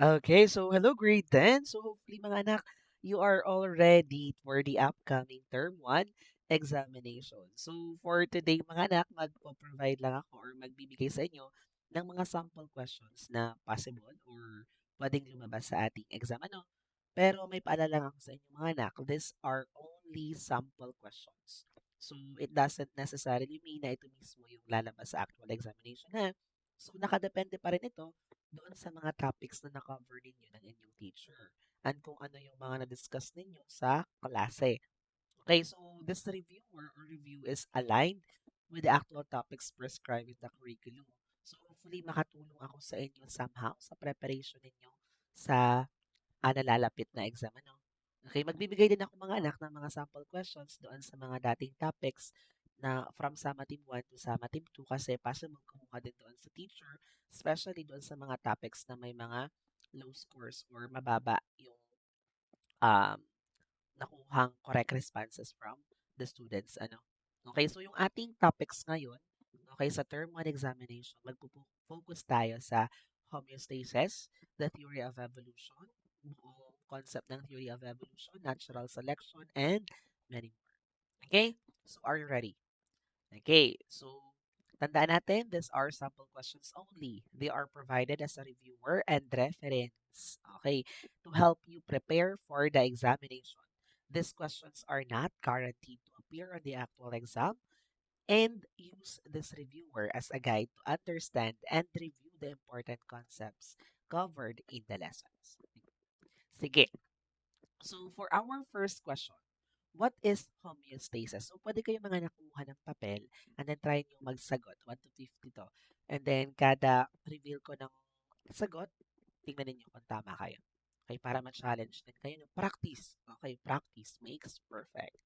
Okay, so hello grade 10. So hopefully mga anak, you are all ready for the upcoming term 1 examination. So for today mga anak, magpo-provide lang ako or magbibigay sa inyo ng mga sample questions na possible or pwedeng lumabas sa ating exam. Ano? Pero may paalala lang ako sa inyo mga anak, these are only sample questions. So it doesn't necessarily mean na ito mismo yung lalabas sa actual examination ha. So nakadepende pa rin ito doon sa mga topics na na-cover ninyo ng inyong teacher and kung ano yung mga na-discuss ninyo sa klase. Okay, so this review is aligned with the actual topics prescribed in the curriculum. So hopefully makatulong ako sa inyo somehow sa preparation ninyo sa nalalapit na exam. Ano? Okay, magbibigay din ako mga anak ng mga sample questions doon sa mga dating topics na from Sama Team 1 to Sama Team 2 kasi possible kumuha din doon sa teacher, especially doon sa mga topics na may mga low scores or mababa yung um, nakuhang correct responses from the students. Ano? Okay, so yung ating topics ngayon, okay, sa term 1 examination, magpo-focus tayo sa homeostasis, the theory of evolution, buong concept ng theory of evolution, natural selection, and many more. Okay? So are you ready? Okay, so tandaan natin, these are sample questions only. They are provided as a reviewer and reference. Okay, to help you prepare for the examination. These questions are not guaranteed to appear on the actual exam and use this reviewer as a guide to understand and review the important concepts covered in the lessons. Sige, so for our first question, what is homeostasis? So, pwede kayo mga nakuha ng papel and then try nyo magsagot. 1 to 50 to. And then, kada reveal ko ng sagot, tingnan ninyo kung tama kayo. Okay, para ma-challenge din kayo. Practice. Okay, practice makes perfect.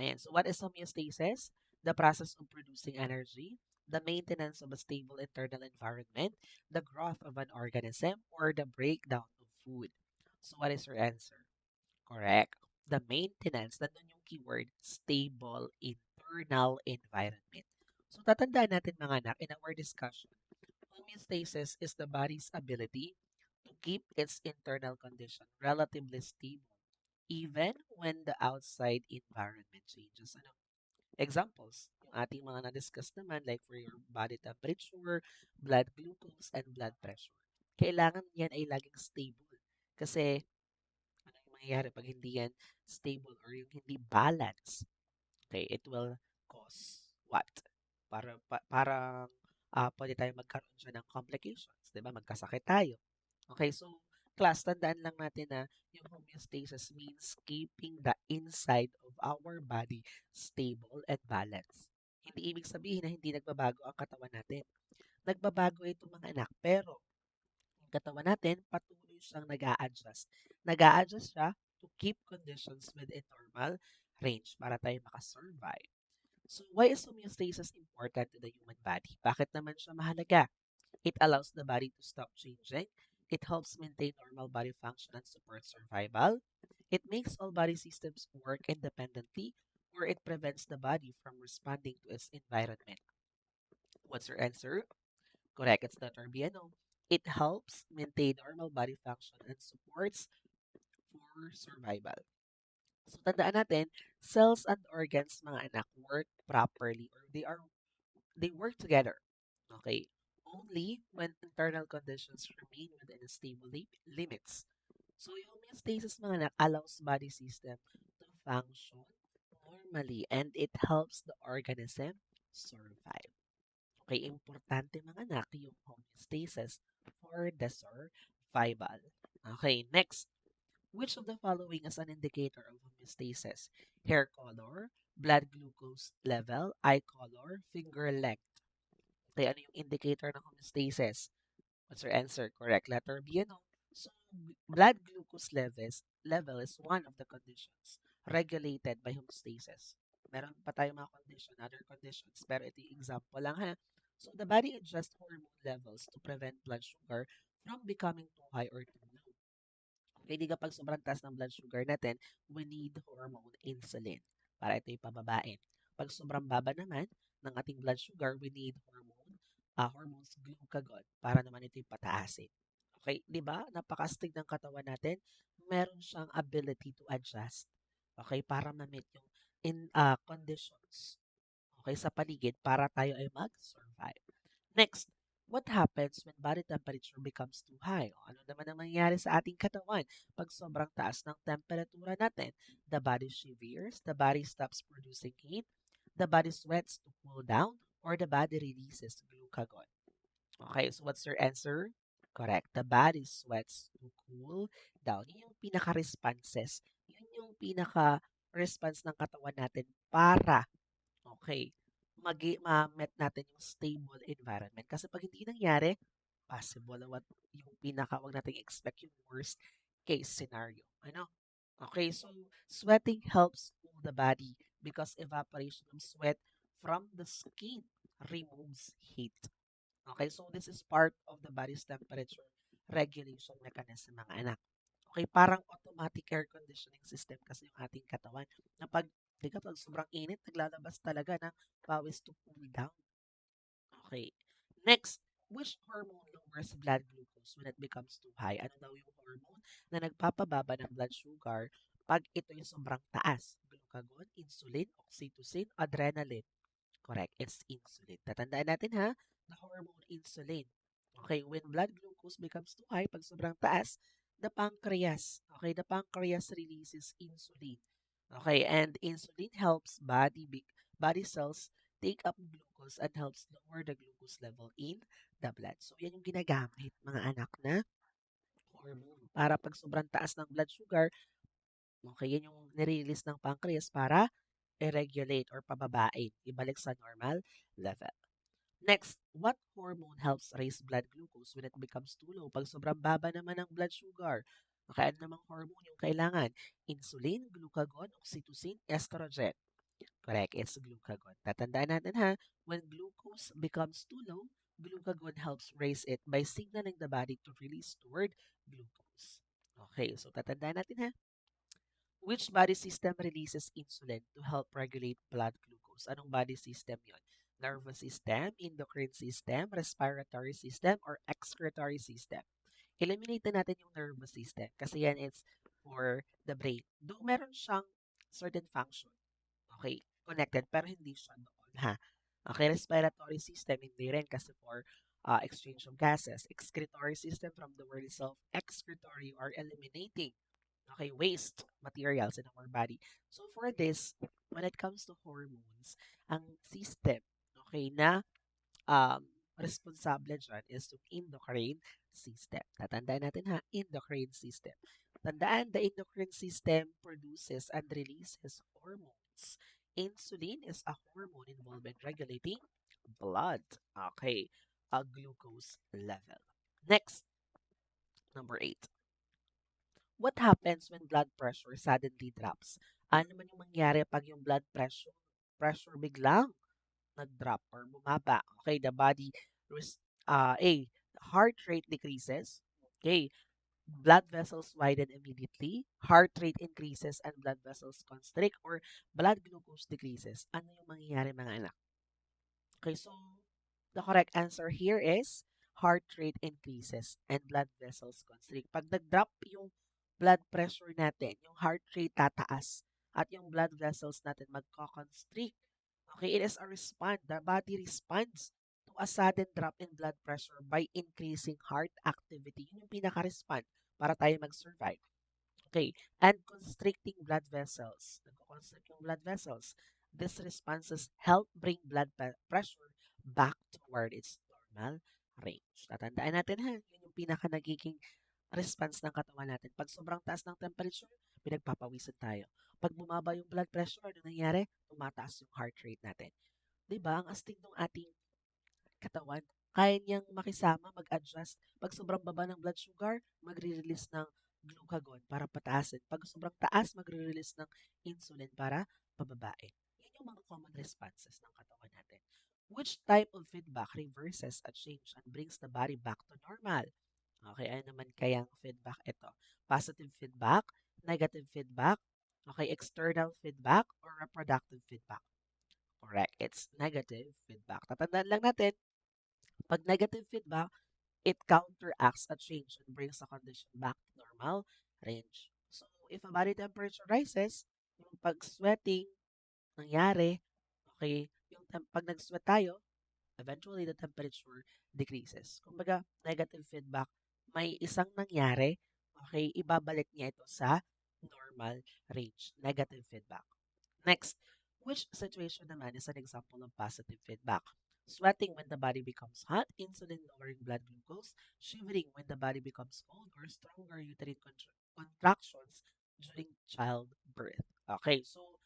Ayan. So, what is homeostasis? The process of producing energy, the maintenance of a stable internal environment, the growth of an organism, or the breakdown of food. So, what is your answer? Correct. The maintenance, nandun yung keyword, stable internal environment. So, tatandaan natin mga anak, in our discussion, homeostasis is the body's ability to keep its internal condition relatively stable even when the outside environment changes. Ano? Examples, yung ating mga na-discuss naman like for your body temperature, blood glucose, and blood pressure. Kailangan yan ay laging stable. Kasi ano yung mangyayari pag hindi yan stable or yung hindi balance? Okay, it will cause what? Parang pwede tayong magkaroon siya ng complications, 'di ba? Magkasakit tayo. Okay, so class, tandaan lang natin na yung homeostasis means keeping the inside of our body stable and balanced. Hindi ibig sabihin na hindi nagbabago ang katawan natin. Nagbabago ito mga anak, pero ang katawan natin patuloy siyang nag-a-adjust. Nag-a-adjust siya to keep conditions within normal range para tayo makasurvive. So, why is homeostasis important to the human body? Bakit naman siya mahalaga? It allows the body to stop changing. It helps maintain normal body function and support survival. It makes all body systems work independently, or it prevents the body from responding to its environment. What's your answer? Correct, it's letter B. Ano? It helps maintain normal body function and supports for survival. So, tandaan natin, cells and organs, mga anak, work properly or they work together. Okay? Only when internal conditions remain within stable limits. So, yung homeostasis, mga anak, allows body system to function normally and it helps the organism survive. Okay, importante mga anak yung homeostasis for the survival. Okay, next. Which of the following is an indicator of homeostasis? Hair color, blood glucose level, eye color, finger length. Okay, ano yung indicator ng homeostasis? What's your answer? Correct. Letter B, ano? So, blood glucose level is one of the conditions regulated by homeostasis. Meron pa tayong mga condition, other conditions, pero ito yung example lang ha. So, the body adjusts hormone levels to prevent blood sugar from becoming too high or too low. Okay, di kapag sobrang taas ng blood sugar natin, we need hormone insulin para ito ipababain. Pag sobrang baba naman ng ating blood sugar, we need hormones glucagon para naman ito ipataasin. Okay, 'di ba? Napakastig ng katawan natin. Meron siyang ability to adjust. Okay, para ma-meet yung conditions. Okay, sa paligid para tayo ay mag-survive. Next, what happens when body temperature becomes too high? O, ano naman ang mangyayari sa ating katawan pag sobrang taas ng temperatura natin? The body shivers, the body stops producing heat, the body sweats to cool down, or the body releases glucagon. Okay, so what's your answer? Correct. The body sweats to cool down. Yun yung pinaka-responses. Yun yung pinaka-response ng katawan natin para, okay, ma-met natin yung stable environment. Kasi pag hindi nangyari, possible na yung wag nating expect yung worst case scenario. Ano? Okay, so sweating helps cool the body because evaporation of sweat from the skin removes heat. Okay, so this is part of the body's temperature regulation mechanism, mga anak. Okay, parang automatic air conditioning system kasi yung ating katawan. Na di ka, pag sobrang init, naglalabas talaga ng pawis to cool down. Okay. Next, which hormone lowers blood glucose when it becomes too high? Ano daw yung hormone na nagpapababa ng blood sugar pag ito yung sobrang taas? Glucagon, insulin, oxytocin, adrenaline. Correct. It's insulin. Tatandaan natin ha, the hormone insulin. Okay, when blood glucose becomes too high, pag sobrang taas, the pancreas releases insulin. Okay, and insulin helps body cells take up glucose and helps lower the glucose level in the blood. So, yan yung ginagamit, mga anak, na hormone para pag sobrang taas ng blood sugar, okay, yan yung nire-release ng pancreas para i-regulate or pababain, ibalik sa normal level. Next, what hormone helps raise blood glucose when it becomes too low? Pag sobrang baba naman ng blood sugar, okay, ano namang hormone yung kailangan? Insulin, glucagon, oxytocin, estrogen. Correct, it's glucagon. Tatandaan natin ha, when glucose becomes too low, glucagon helps raise it by signaling the body to release stored glucose. Okay, so tatandaan natin ha, which body system releases insulin to help regulate blood glucose? Anong body system yon? Nervous system, endocrine system, respiratory system, or excretory system? Eliminate na natin yung nervous system kasi yan it's for the brain. Though meron siyang certain function, okay, connected, pero hindi siya doon, ha? Okay, respiratory system, hindi rin kasi for exchange of gases. Excretory system from the word itself, excretory or eliminating, okay, waste materials in our body. So for this, when it comes to hormones, ang system, okay, na um, responsable dyan is yung endocrine system. Tatandaan natin ha, endocrine system. Tandaan, the endocrine system produces and releases hormones. Insulin is a hormone involved in regulating blood, okay, a glucose level. Next, number 8. What happens when blood pressure suddenly drops? Ano man yung mangyari pag yung blood pressure biglang nag-drop or bumaba? Okay, the body res- A, heart rate decreases. Okay, blood vessels widen immediately, heart rate increases and blood vessels constrict, or blood glucose decreases. Ano yung mangyayari, mga anak? Okay, so the correct answer here is heart rate increases and blood vessels constrict. Pag nag-drop yung blood pressure natin, yung heart rate tataas at yung blood vessels natin magko-constrict. Okay, it is a response. The body responds to a sudden drop in blood pressure by increasing heart activity. Yun yung pinaka-response para tayo mag-survive. Okay, and constricting blood vessels. Nagko-constrict yung blood vessels. These responses help bring pressure back toward its normal range. Tatandaan natin ha, yun yung pinaka nagiging response ng katawan natin. Pag sobrang taas ng temperature, pinagpapawisan tayo. Pag bumaba yung blood pressure, ano nangyari? Tumataas yung heart rate natin. 'Di ba? Ang astig ng ating katawan, kaya niyang makisama, mag-adjust. Pag sobrang baba ng blood sugar, magre-release ng glucagon para pataasin. Pag sobrang taas, magre-release ng insulin para pababain. Yan yung mga common responses ng katawan natin. Which type of feedback reverses a change and brings the body back to normal? Okay, ano naman kayang feedback ito? Positive feedback, negative feedback, okay, external feedback, or reproductive feedback? Correct, it's negative feedback. Tatandaan lang natin, pag negative feedback, It counteracts a change and brings the condition back to normal range. So, if a body temperature rises, yung pag-sweating, nangyari, okay, pag nag-sweat tayo, eventually the temperature decreases. Kumbaga, negative feedback, may isang nangyari, okay, ibabalik niya ito sa normal range, negative feedback. Next, which situation naman is an example of positive feedback? Sweating when the body becomes hot, insulin lowering blood glucose, shivering when the body becomes cold, or stronger uterine contractions during childbirth. Okay, so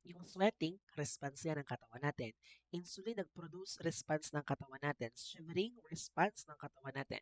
yung sweating, response yan ng katawan natin. Insulin, nag-produce response ng katawan natin. Shivering, response ng katawan natin.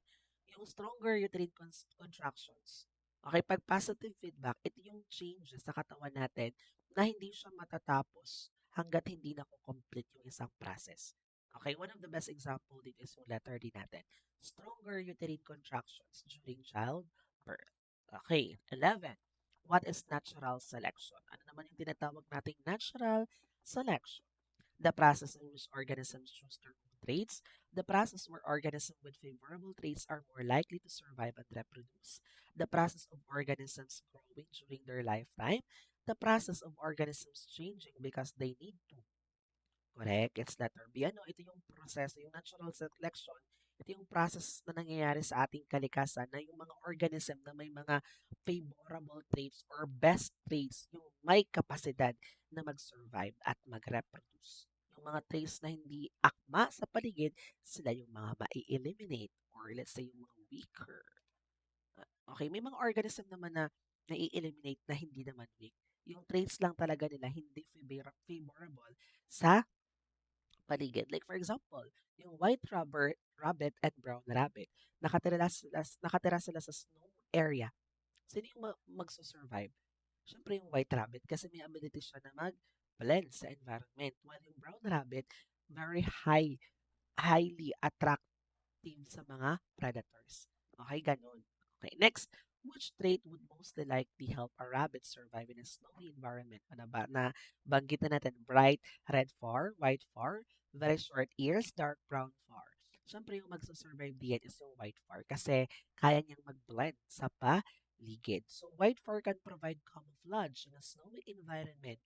Yung stronger uterine contractions. Okay, pag positive feedback, ito yung changes sa katawan natin na hindi siya matatapos hanggat hindi na complete yung isang process. Okay, one of the best example dito is yung letter D natin. Stronger uterine contractions during childbirth. Okay, 11. What is natural selection? Ano naman yung tinatawag nating natural selection? The process in which organisms choose their own traits, the process where organisms with favorable traits are more likely to survive and reproduce, the process of organisms growing during their lifetime, the process of organisms changing because they need to. Correct, it's letter B. Ano, ito yung proseso, yung natural selection, ito yung process na nangyayari sa ating kalikasan na yung mga organism na may mga favorable traits or best traits, yung may kapasidad na mag-survive at mag-reproduce. Yung mga traits na hindi akma sa paligid, sila yung mga mai-eliminate or let's say yung mga weaker. Okay, may mga organism naman na nai-eliminate na hindi naman weak. Yung traits lang talaga nila hindi favorable sa paligid. Like for example, yung rabbit and brown rabbit, nakatira sila sa snow area. Sino yung magsusurvive? Siyempre yung white rabbit kasi may ability siya na mag-blend sa environment. While yung brown rabbit, very highly attractive sa mga predators. Okay, ganun. Okay, next. Which trait would most likely help a rabbit survive in a snowy environment? Ano ba? Na banggit na natin, bright red fur, white fur, very short ears, dark brown fur. Siyempre, yung magsusurvive diyan is yung white fur kasi kaya niyang mag-blend sa paligid. So, white fur can provide camouflage in a snowy environment.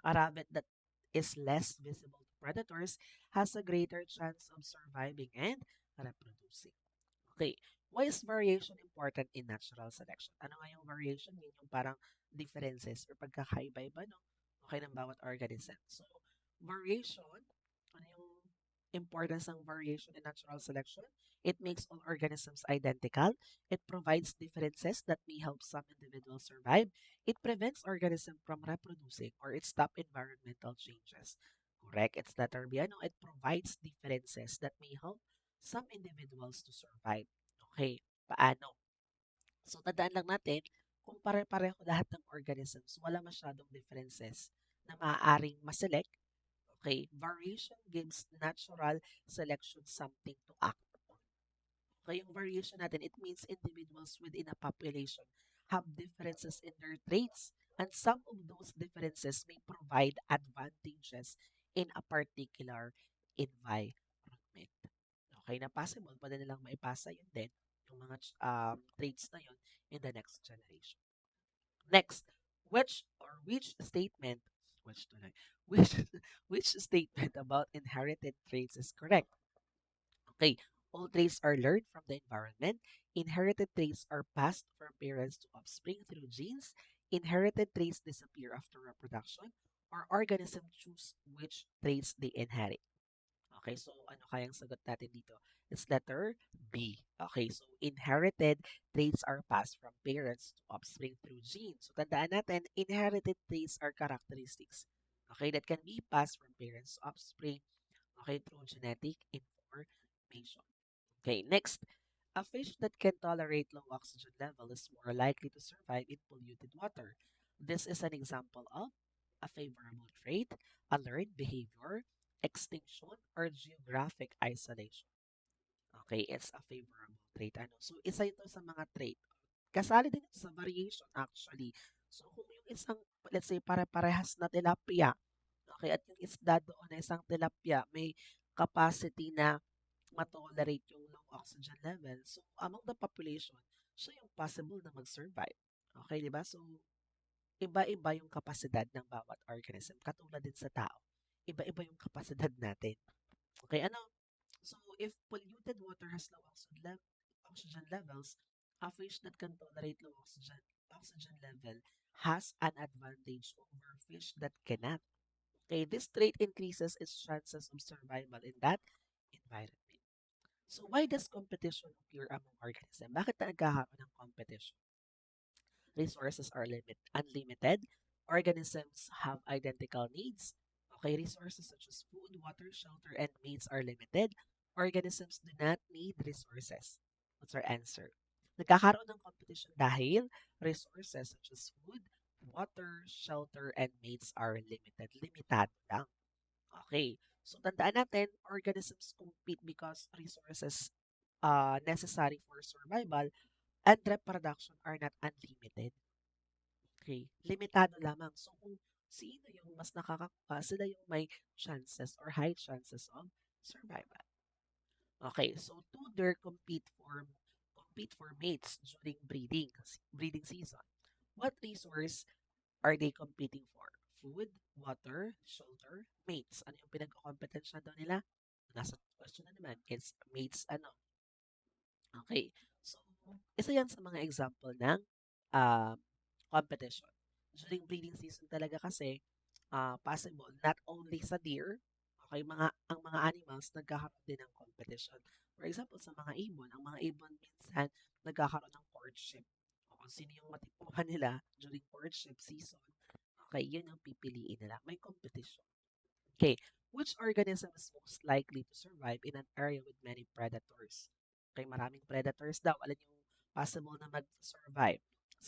A rabbit that is less visible to predators has a greater chance of surviving and reproducing. Okay. Why is variation important in natural selection? Ano nga yung variation? Yun yung parang differences or pagkakaiba-iba, no? Okay, ng bawat organism. So, variation, ano yung importance ng variation in natural selection? It makes all organisms identical. It provides differences that may help some individuals survive. It prevents organisms from reproducing or it stops environmental changes. Correct. It's letter B. Ano? It provides differences that may help some individuals to survive. Okay, paano? So, tandaan lang natin, kung pare-pareho lahat ng organisms, wala masyadong differences na maaaring maselect. Okay, variation gives natural selection something to act upon. Okay, yung variation natin, it means individuals within a population have differences in their traits, and some of those differences may provide advantages in a particular environment. Okay, na possible, pwede nilang maipasa yun din, yung mga traits na yun in the next generation. Next, which statement, which tuloy, which, which statement about inherited traits is correct? Okay, all traits are learned from the environment. Inherited traits are passed from parents to offspring through genes. Inherited traits disappear after reproduction, or organisms choose which traits they inherit. Okay, so ano kayang sagot natin dito? It's letter B. Okay, so inherited traits are passed from parents to offspring through genes. So tandaan natin, inherited traits are characteristics. Okay, that can be passed from parents to offspring, okay, through genetic information. Okay, next. A fish that can tolerate low oxygen level is more likely to survive in polluted water. This is an example of a favorable trait, a learned behavior, extinction, or geographic isolation. Okay, it's a favorable trait. Ano? So, isa ito sa mga trait. Kasali din ito sa variation actually. So, kung yung isang, let's say, pare-parehas na tilapia, okay, at yung isda doon na isang tilapia, may capacity na matolerate yung low oxygen level. So, among the population, siya yung possible na mag-survive. Okay, di ba? So, iba-iba yung kapasidad ng bawat organism. Katulad din sa tao. Iba-iba yung kapasidad natin. Okay, ano? So, if polluted water has low oxygen levels, a fish that can tolerate low oxygen level has an advantage over fish that cannot. Okay, this trait increases its chances of survival in that environment. So, why does competition occur among organisms? Bakit na nagkakaroon ng competition? Resources are unlimited. Organisms have identical needs. Okay, resources such as food, water, shelter, and mates are limited. Organisms do not need resources. What's our answer? Nagkakaroon ng competition dahil resources such as food, water, shelter, and mates are limited. Limitado lang. Okay. So, tandaan natin, organisms compete because resources necessary for survival and reproduction are not unlimited. Okay, limitado lamang. So, kung sino yung mas nakakakuha, sila yung may chances or high chances of survival. Okay, so two deer compete for mates during breeding season. What resource are they competing for? Food, water, shelter, mates. Ano yung pinagkakompetensya daw nila? Nasa question na naman, it's mates ano. Okay, so isa yan sa mga example ng um, competition. During breeding season talaga kasi, possible not only sa deer, okay, ang mga animals nagkakaroon din ng competition. For example, sa mga ibon, ang mga ibon minsan nagkakaroon ng courtship. O kung sino yung matipuhan nila during courtship season, okay, yun yung pipiliin nila. May competition. Okay, which organism is most likely to survive in an area with many predators? Okay, maraming predators daw. Alin yung possible na mag-survive?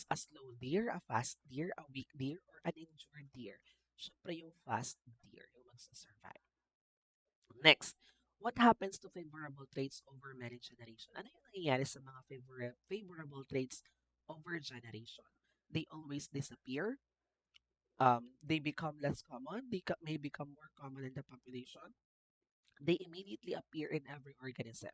A slow deer, a fast deer, a weak deer, or an injured deer? Siyempre yung fast deer yung mag-survive. Next, what happens to favorable traits over many generation? Ano yung nangyayari sa mga favorable traits over generation? They always disappear. They become less common. They may become more common in the population. They immediately appear in every organism.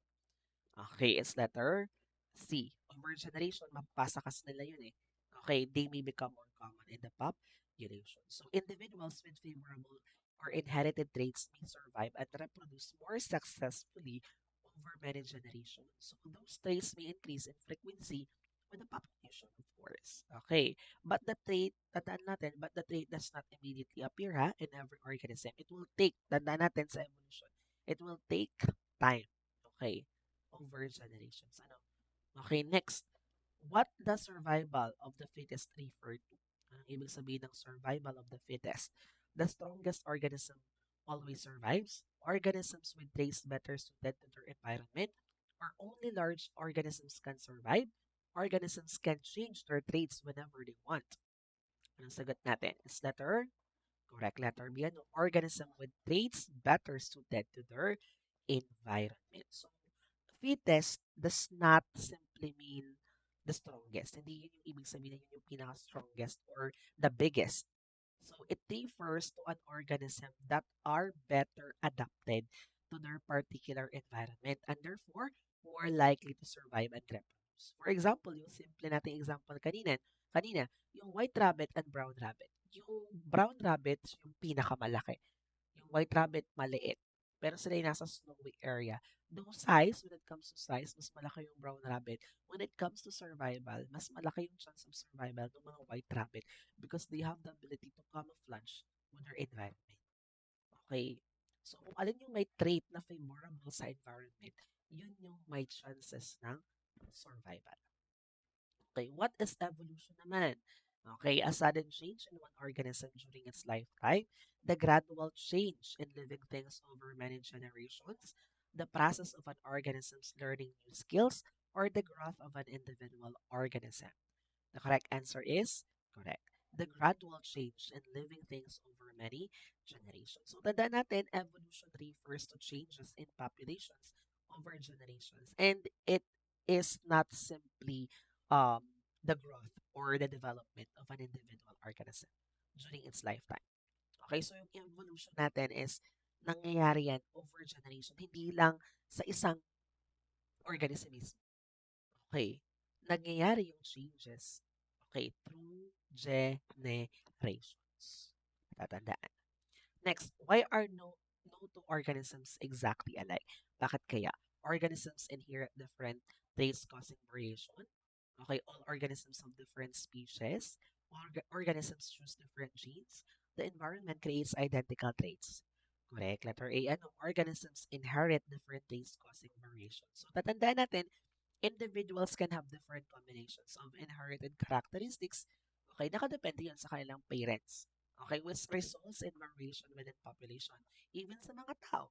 Okay, it's letter C. Over generation, mapapasa kasi nila yun eh. Okay, they may become more common in the population. So, individuals with favorable or inherited traits may survive and reproduce more successfully over many generations. So, those traits may increase in frequency with the population, of course. Okay, but tandaan natin, but the trait does not immediately appear in every organism. It will take, tandaan natin sa evolution, it will take time. Okay, over generations. Ano? Okay, next. What does survival of the fittest refer to? Anong ibig sabihin ng survival of the fittest? The strongest organism always survives. Organisms with traits better suited to their environment. Or only large organisms can survive. Organisms can change their traits whenever they want. Anong sagot natin? Is letter correct. Letter B. Ano? Organism with traits better suited to their environment. So, fittest does not simply mean the strongest. Hindi yun yung ibig sabihin na yun yung pinaka-strongest or the biggest. So it refers to an organism that are better adapted to their particular environment and therefore more likely to survive and reproduce. For example, yung simple nating example kanina, yung white rabbit and brown rabbit. Yung brown rabbit, yung pinakamalaki. Yung white rabbit, maliit. Pero sila yung nasa snowy area. Though size, when it comes to size, mas malaki yung brown rabbit. When it comes to survival, mas malaki yung chance of survival ng mga white rabbit because they have the ability to camouflage with their environment. Okay? So, kung alin yung may trait na favorable sa environment, yun yung may chances ng survival. Okay, what is evolution naman? Okay, a sudden change in one organism during its lifetime, the gradual change in living things over many generations, the process of an organism's learning new skills, or the growth of an individual organism. The correct answer is correct. The gradual change in living things over many generations. So, tandaan natin, evolution refers to changes in populations over generations. And it is not simply the growth or the development of an individual organism during its lifetime. Okay, so yung evolution natin is nangyayari yan over generation. Hindi lang sa isang organism mismo. Okay. Nangyayari yung changes. Okay, through generations. Tatandaan. Next, why are no two organisms exactly alike? Bakit kaya? Organisms inherit different traits causing variation. Okay, all organisms have different species. Organisms choose different genes. The environment creates identical traits. Correct. Letter A, ano? Organisms inherit different traits causing variation. So, tatandaan natin, individuals can have different combinations of inherited characteristics. Okay, nakadepende yun sa kanilang parents. Okay, which results in variation within population, even sa mga tao.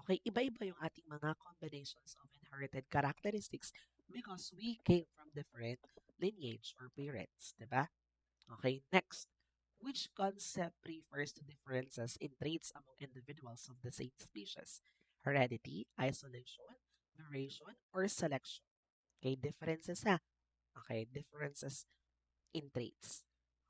Okay, iba-iba yung ating mga combinations of inherited characteristics because we came from different lineage or parents, di ba? Okay, next. Which concept refers to differences in traits among individuals of the same species? Heredity, isolation, variation, or selection? Okay, differences ha. Okay, differences in traits.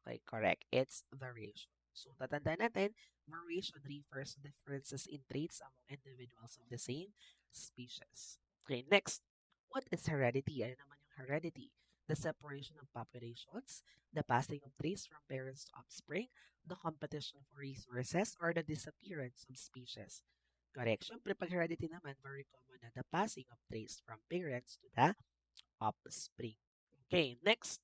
Okay, correct. It's variation. So, tatandaan natin, variation refers to differences in traits among individuals of the same species. Okay, next. What is heredity? Ano naman yung heredity? The separation of populations, the passing of traits from parents to offspring, the competition for resources, or the disappearance of species. Correct. Siyempre, pag heredity naman, very common na the passing of traits from parents to the offspring. Okay, next.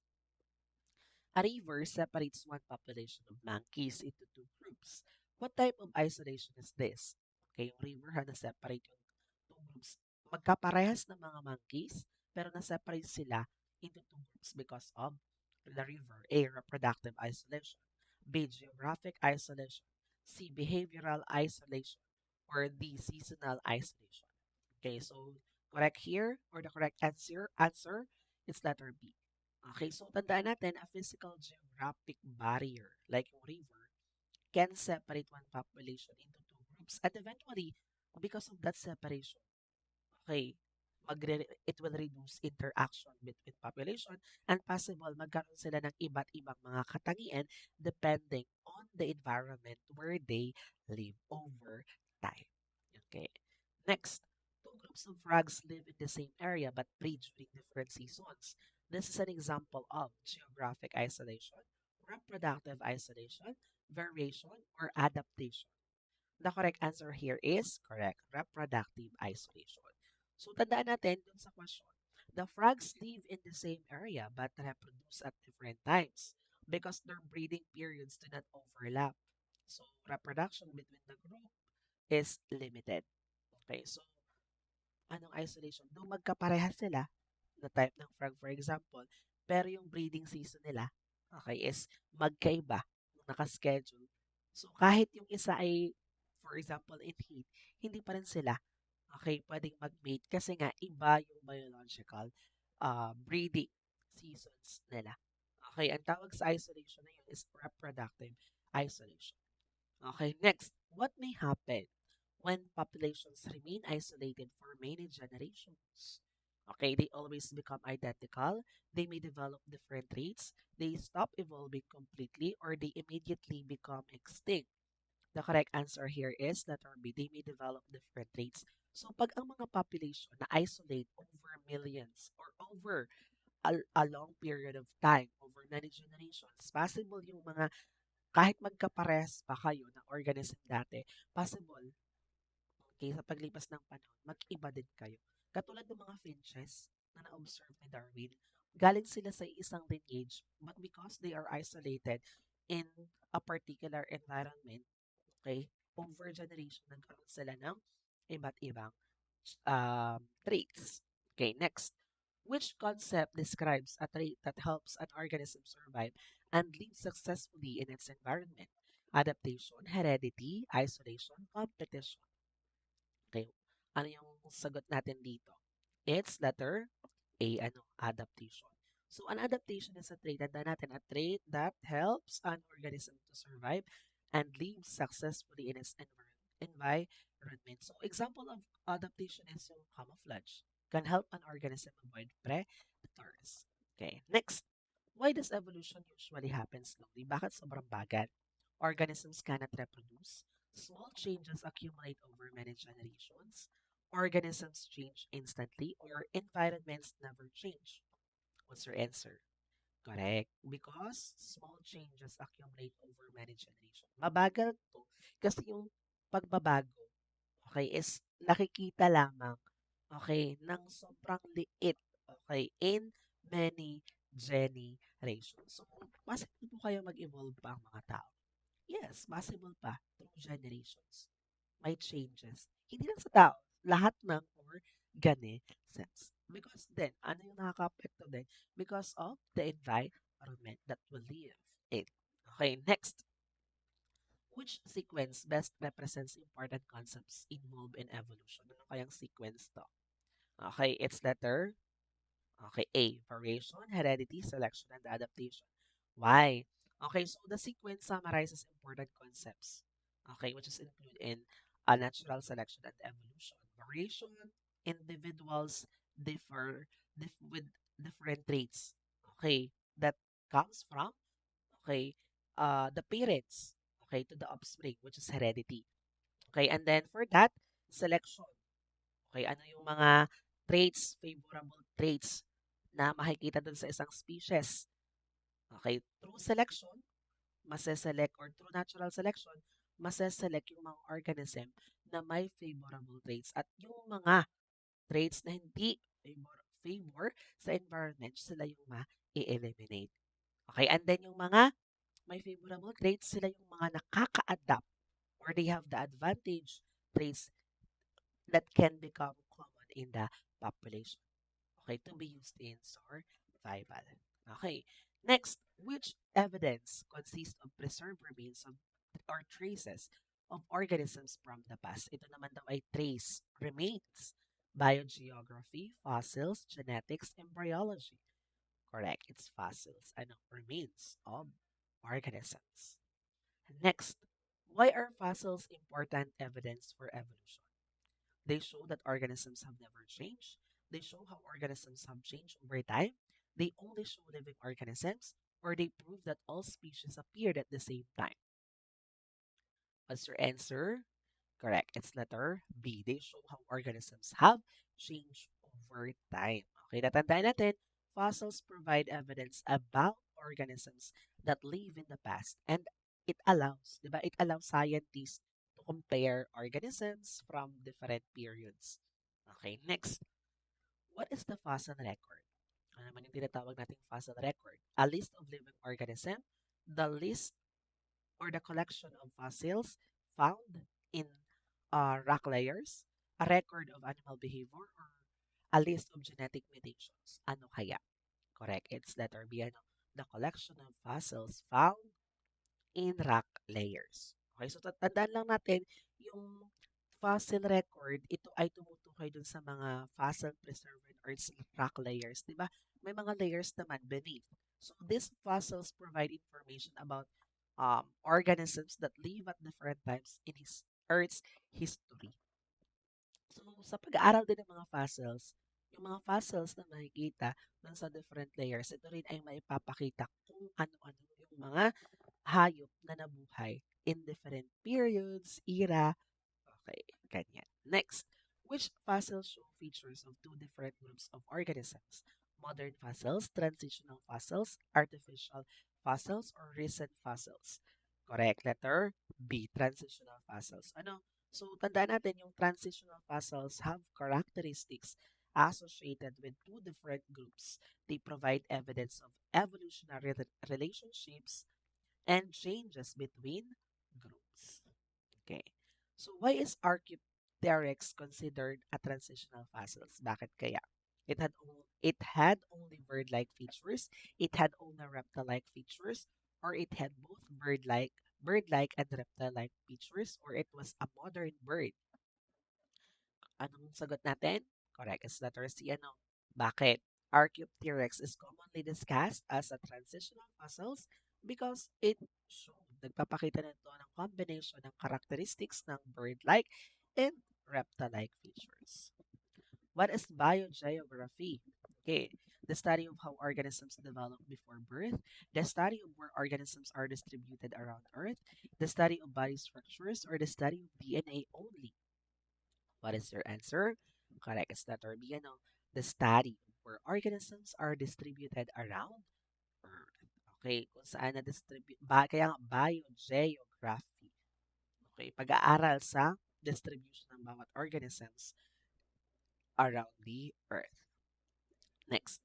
A river separates one population of monkeys into two groups. What type of isolation is this? Okay, yung river ha, na-separate yung two groups. Magkaparehas ng mga monkeys, pero na-separate sila into two groups because of the river. A, reproductive isolation. B, geographic isolation. C, behavioral isolation. Or D, seasonal isolation. Okay, so correct here, or the correct answer is letter B. Okay, so tandaan natin, a physical geographic barrier, like yung river, can separate one population into two groups. And eventually, because of that separation, okay, it will reduce interaction between population and possible magkaroon sila ng iba't ibang mga katangian depending on the environment where they live over time. Okay. Next, two groups of frogs live in the same area but breed during different seasons. This is an example of geographic isolation, reproductive isolation, variation, or adaptation. The correct answer here is correct, reproductive isolation. So tandaan natin dun sa question, the frogs live in the same area but reproduce at different times because their breeding periods do not overlap. So reproduction between the group is limited. Okay, so anong isolation? Nung magkaparehas sila, na type ng frog for example, pero yung breeding season nila, okay, is magkaiba, nakaschedule. So kahit yung isa ay, for example, in heat, hindi pa rin sila, okay, pwedeng mag-mate kasi nga iba yung biological breeding seasons nila. Okay, ang tawag sa isolation na yun is reproductive isolation. Okay, next, what may happen when populations remain isolated for many generations? Okay, they always become identical, they may develop different traits, they stop evolving completely, or they immediately become extinct. The correct answer here is letter B, they may develop different traits. So pag ang mga population na isolate over millions or over a long period of time, over many generations, possible yung mga kahit magkaparehas pa kayo ng organism dati, possible, okay, sa paglipas ng panahon, mag-iba din kayo. Katulad ng mga finches na na-observe ni Darwin, galing sila sa isang lineage, but because they are isolated in a particular environment, okay, over generation, nagkaroon sila ng iba't ibang traits. Okay, next. Which concept describes a trait that helps an organism survive and live successfully in its environment? Adaptation, heredity, isolation, competition. Okay, ano yung sagot natin dito? It's letter A, ano, adaptation. So, an adaptation is a trait, tanda natin, a trait that helps an organism to survive and live successfully in its environment. So, example of adaptation is yung camouflage. Can help an organism avoid predators. Okay, next. Why does evolution usually happen slowly? Bakit sobrang bagal? Organisms cannot reproduce. Small changes accumulate over many generations. organisms change instantly or environments never change? What's your answer? Correct. Because small changes accumulate over many generations. Mabagal to kasi yung pagbabago, okay, is nakikita lamang, okay, ng sobrang liit, okay, in many generations. So, possible po kayo mag-evolve pa ang mga tao. Yes, possible pa through generations. May changes. Hindi lang sa tao, lahat ng organisms. Because then, ano yung nakaka-apekto din? Because of the environment that we live in. Okay, next. Which sequence best represents important concepts involved in evolution? Ano kayang sequence to? Okay, it's letter. Okay, A, variation, heredity, selection, and adaptation. Why? Okay, so the sequence summarizes important concepts, okay, which is included in natural selection and evolution. Variation, individuals with different traits, okay, that comes from, okay, the parents, okay, to the offspring, which is heredity. Okay, and then for that, selection. Okay, ano yung mga traits, favorable traits na makikita dun sa isang species. Okay, through selection, maseselect or through natural selection, maseselect yung mga organism na may favorable traits at yung mga traits na hindi favor sa environment, sila yung ma-eliminate. Okay, and then yung mga may favorable traits, sila yung mga nakaka-adapt or they have the advantage traits that can become common in the population. Okay, to be used in survival. Okay, next, which evidence consists of preserved remains of or traces of organisms from the past? Ito naman daw ay trace, remains, biogeography, fossils, genetics, embryology. Correct, it's fossils, ano, remains of organisms. Next, why are fossils important evidence for evolution? They show that organisms have never changed. They show how organisms have changed over time. They only show living organisms, or they prove that all species appeared at the same time. What's your answer? Correct. It's letter B. They show how organisms have changed over time. Okay, natandaan natin, fossils provide evidence about organisms that live in the past. And it allows, di ba? It allows scientists to compare organisms from different periods. Okay, next. What is the fossil record? Ano naman yung tinatawag nating fossil record? A list of living organism, the list or the collection of fossils found in rock layers, a record of animal behavior, or a list of genetic mutations. Ano kaya? Correct. It's letter B. Ano? The collection of fossils found in rock layers. Okay, so tandaan lang natin, yung fossil record, ito ay tumutukoy dun sa mga fossil preserved earth's rock layers, di ba? May mga layers naman beneath. So these fossils provide information about organisms that live at different times in Earth's history. So sa pag-aaral din ng mga fossils, yung mga fossils na makikita dun sa different layers, ito rin ay maipapakita kung ano-ano yung mga hayop na nabuhay in different periods, era. Okay, ganyan. Next, which fossils show features of two different groups of organisms? Modern fossils, transitional fossils, artificial fossils, or recent fossils? Correct. Letter B, transitional fossils. Ano? So, tandaan natin yung transitional fossils have characteristics associated with two different groups. They provide evidence of evolutionary relationships and changes between groups. Okay. So why is Archaeopteryx considered a transitional fossils? Bakit kaya? It had only bird-like features, it had only reptile-like features, or it had both bird-like and reptile-like features, or it was a modern bird. Anong sagot natin? Correct. It's letter C. Ano? Bakit? Archaeopteryx is commonly discussed as a transitional fossils because it nagpapakita nito ng combination ng characteristics ng bird-like and reptile-like features. What is biogeography? Okay, the study of how organisms develop before birth, the study of where organisms are distributed around Earth, the study of body structures, or the study of DNA only. What is your answer? Correct. It's letter B, the study where organisms are distributed around Earth. Okay, kung saan na-distribute, kaya nga biogeography. Okay, pag-aaral sa distribution ng bawat organisms around the Earth. Next,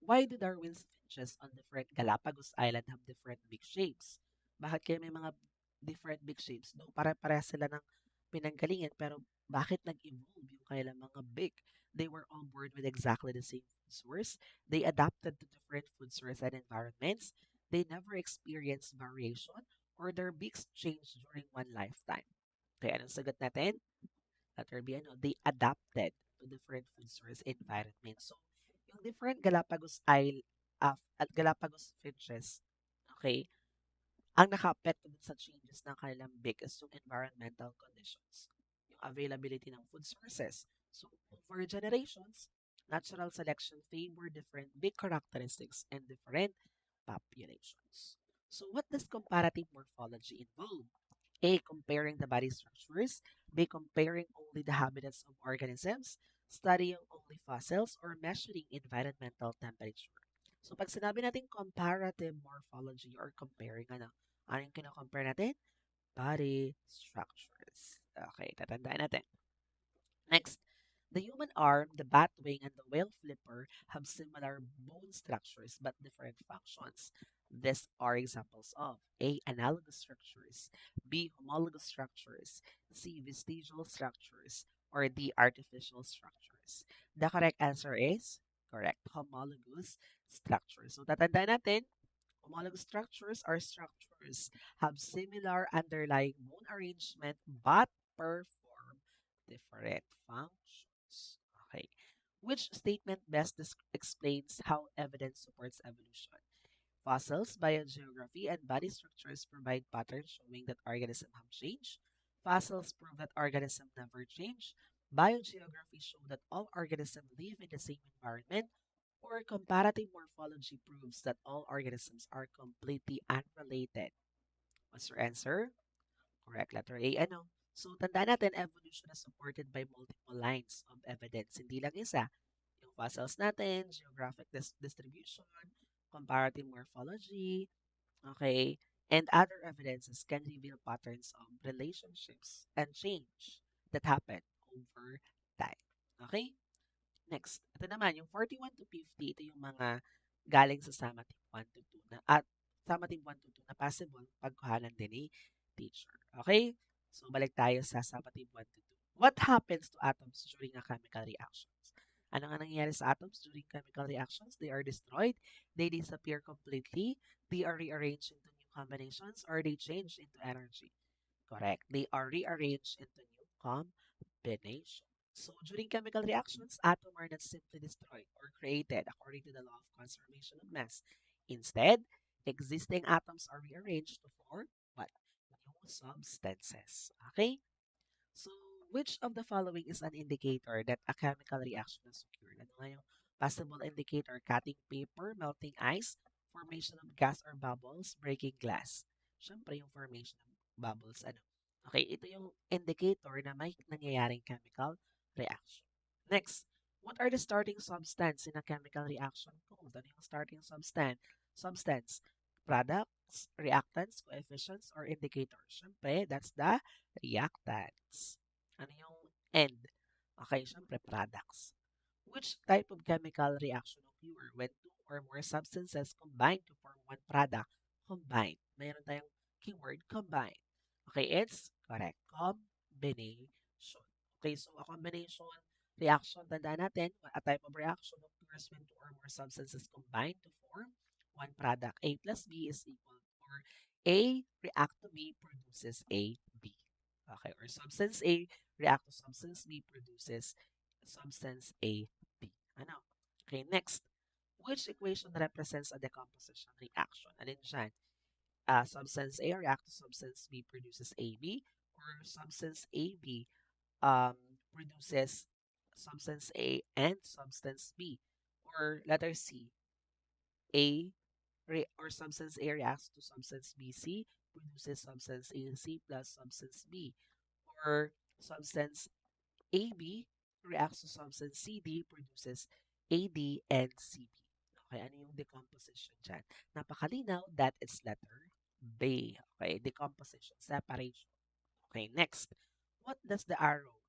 why do Darwin's finches on different Galapagos Island have different big shapes? Bakit kaya may mga different big shapes? No, pare-pareha sila ng pinanggalingan, pero bakit nag-evolve yung kanilang mga big? They were all born with exactly the same food source. They adapted to different food sources and environments. They never experienced variation or their beaks changed during one lifetime. Okay, anong sagot natin? Letter B, they adapted to different food source environments. So, yung different Galapagos Isle at Galapagos fishes, okay, ang nakaapekto dun sa changes ng kanilang beak is yung environmental conditions, yung availability ng food sources. So, for generations, natural selection favor different beak characteristics and different populations. So, what does comparative morphology involve? A. Comparing the body structures. B. Comparing only the habitats of organisms. Studying only fossils or measuring environmental temperature. So, pag sinabi natin comparative morphology or comparing, ano yung kino-compare natin? Body structures. Okay, tatandaan natin. Next, the human arm, the bat wing, and the whale flipper have similar bone structures but different functions. These are examples of A. Analogous structures, B. Homologous structures, C. Vestigial structures, or D. Artificial structures. The correct answer is correct, homologous structures. So tatandaan natin, homologous structures are structures have similar underlying bone arrangement but perform different functions. Okay. Which statement best explains how evidence supports evolution? Fossils, biogeography, and body structures provide patterns showing that organisms have changed. Fossils prove that organisms never change. Biogeography shows that all organisms live in the same environment, or comparative morphology proves that all organisms are completely unrelated. What's your answer? Correct, letter A. So, tandaan natin, evolution is supported by multiple lines of evidence. Hindi lang isa. Yung fossils natin, geographic distribution, comparative morphology, okay, and other evidences can reveal patterns of relationships and change that happen over time. Okay? Next, ito naman, yung 41 to 50, ito yung mga galing sa summative 1 to 2 at summative 1 to 2 na possible pagkuhanan din ni teacher. Okay? So, balik tayo sa summative 1 to 2. What happens to atoms during a chemical reactions? Ano nga nangyayari sa atoms during chemical reactions? They are destroyed, they disappear completely, they are rearranged into new combinations, or they change into energy. Correct. They are rearranged into new combinations. So during chemical reactions, atoms are not simply destroyed or created according to the law of conservation of mass. Instead, existing atoms are rearranged to form what? New substances. Okay? So, which of the following is an indicator that a chemical reaction has occurred? Ano nga yung possible indicator? Cutting paper, melting ice, formation of gas or bubbles, breaking glass. Siyempre, yung formation of bubbles, Okay, ito yung indicator na may nangyayaring chemical reaction. Next, what are the starting substance in a chemical reaction called? Ano yung starting substance? Substance, products, reactants, coefficients, or indicators. Siyempre, that's the reactants. Ano yung end? Okay, syempre products. Which type of chemical reaction occur when two or more substances combine to form one product? Combine. Mayroon tayong keyword, combine. Okay, it's correct. Combination. Okay, so a combination reaction, tandaan natin, a type of reaction occurs when two or more substances combine to form one product. A plus B is equal, or A react to B produces A, B. Okay, or substance A react to substance B produces substance A, B. Ano? Okay, next. Which equation represents a decomposition reaction? Alin dyan? Substance A react to substance B produces AB, or substance AB um, produces substance A and substance B, or letter C, or substance A reacts to substance BC produces substance AC plus substance B, or substance AB reacts to substance CD, produces AD and CB. Okay, ano yung decomposition dyan? Napakalinaw that is letter B. Okay, decomposition, separation. Okay, next. What does the arrow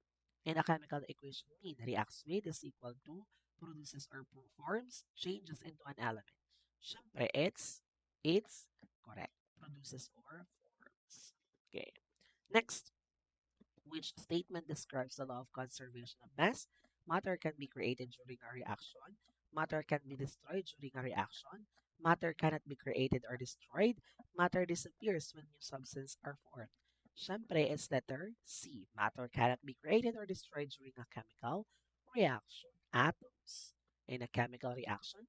in a chemical equation mean? Reacts with is equal to, produces or performs, changes into an element. Siyempre, it's correct. Produces or forms. Okay. Next, which statement describes the law of conservation of mass? Matter can be created during a reaction. Matter can be destroyed during a reaction. Matter cannot be created or destroyed. Matter disappears when new substances are formed. Siyempre, it's letter C. Matter cannot be created or destroyed during a chemical reaction. Atoms in a chemical reaction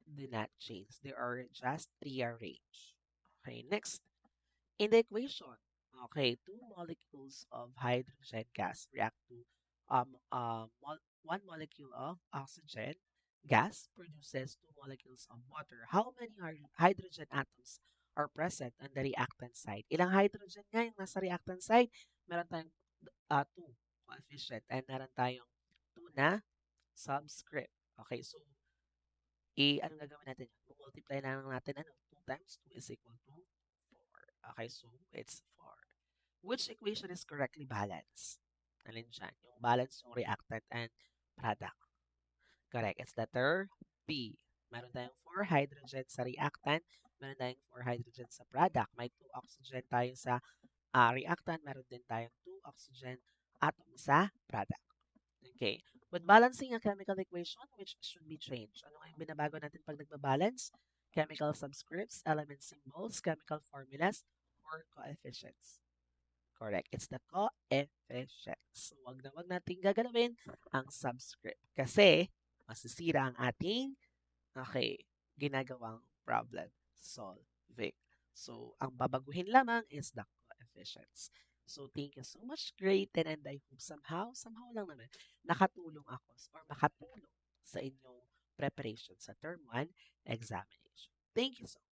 do not change. They are just rearranged. Okay, next. In the equation, okay, two molecules of hydrogen gas react to one molecule of oxygen gas produces two molecules of water. How many hydrogen atoms are present on the reactant side? Ilang hydrogen nga yung nasa reactant side? Meron tayong two coefficient and meron tayong two na subscript. Okay, so ano gagawin natin yun? Multiply na lang natin, 2 times 2 is equal to 4. Okay, so it's 4. Which equation is correctly balanced? Alin dyan? Yung balance yung reactant and product. Correct. It's letter B. Meron tayong 4 hydrogen sa reactant. Meron tayong 4 hydrogen sa product. May 2 oxygen tayo sa reactant. Meron din tayong 2 oxygen atom sa product. Okay. When balancing a chemical equation, which should be changed? Ano nga yung binabago natin pag nagbabalance? Chemical subscripts, element symbols, chemical formulas, or coefficients. Correct. It's the coefficients. So, wag nating gagalawin ang subscript kasi masisira ang ating ginagawang problem solving. So, ang babaguhin lamang is the coefficients. So, thank you so much, Grayton, and I hope somehow lang naman, nakatulong ako or makatulong sa inyong preparation sa Term 1 examination. Thank you so